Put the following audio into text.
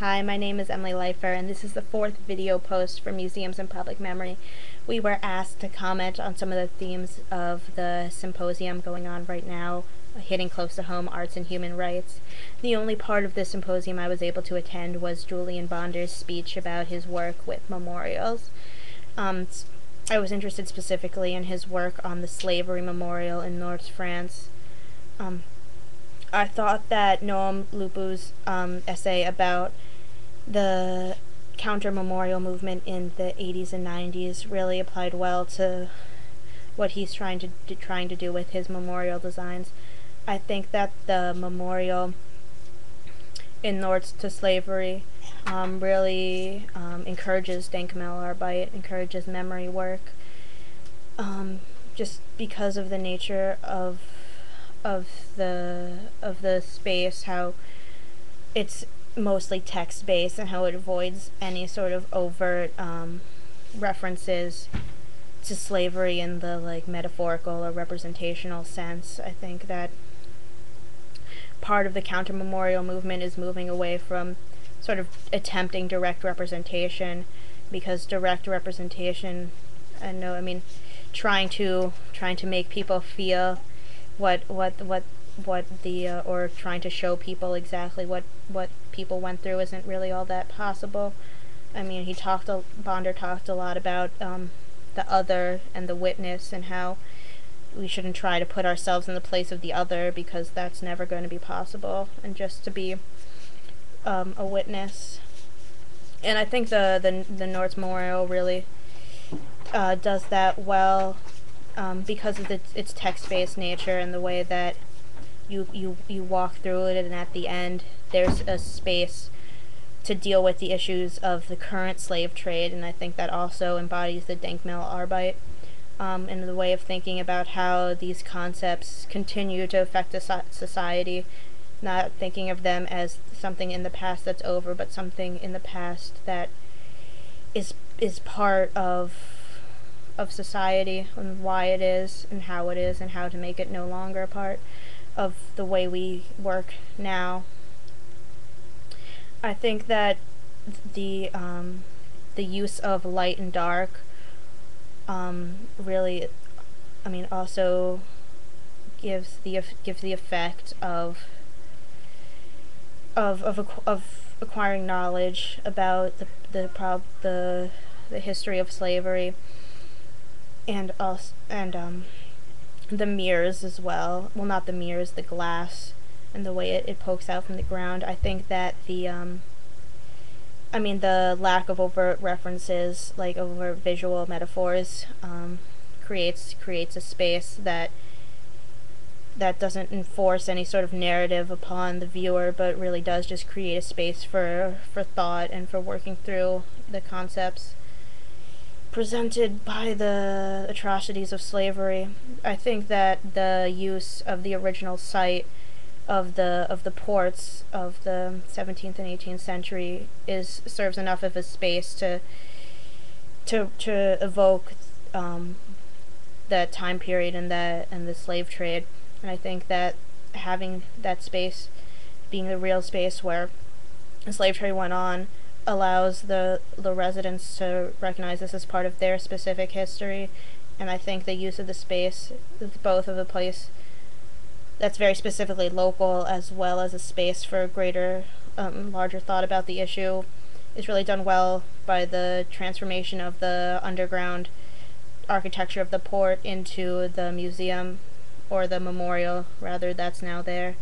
Hi, my name is Emily Leifer, and this is the fourth video post for Museums and Public Memory. We were asked to comment on some of the themes of the symposium going on right now, hitting close to home, arts and human rights. The only part of this symposium I was able to attend was Julian Bonder's speech about his work with memorials. I was interested specifically in his work on the slavery memorial in North France. I thought that Naom Lupu's essay about the counter-memorial movement in the 80s and 90s really applied well to what he's trying to do with his memorial designs. I think that the memorial in North to slavery really encourages denkmal-arbeit, encourages memory work, just because of the nature of the space, how it's mostly text-based and how it avoids any sort of overt references to slavery in the metaphorical or representational sense. I think that part of the counter-memorial movement is moving away from sort of attempting direct representation, because direct representation, trying to make people feel what the or trying to show people exactly what people went through isn't really all that possible. Bonder talked a lot about the other and the witness, and how we shouldn't try to put ourselves in the place of the other, because that's never going to be possible, and just to be a witness. And I think the North Memorial really does that well, because of its text-based nature and the way that you walk through it, and at the end there's a space to deal with the issues of the current slave trade. And I think that also embodies the denkmal-arbeit, and the way of thinking about how these concepts continue to affect society, not thinking of them as something in the past that's over, but something in the past that is part of society, and why it is, and how it is, and how to make it no longer a part of the way we work now. I think that the use of light and dark really, also gives the effect of acquiring knowledge about the history of slavery, and the mirrors as well. Well, not the mirrors, the glass, and the way it pokes out from the ground. I think that the lack of overt references, like overt visual metaphors, creates a space that doesn't enforce any sort of narrative upon the viewer, but really does just create a space for thought and for working through the concepts presented by the atrocities of slavery. I think that the use of the original site of the ports of the 17th and 18th century serves enough of a space to evoke that time period and the slave trade. And I think that having that space being the real space where the slave trade went on allows the residents to recognize this as part of their specific history. And I think the use of the space, both of a place that's very specifically local, as well as a space for greater, larger thought about the issue, is really done well by the transformation of the underground architecture of the port into the museum, or the memorial rather, that's now there.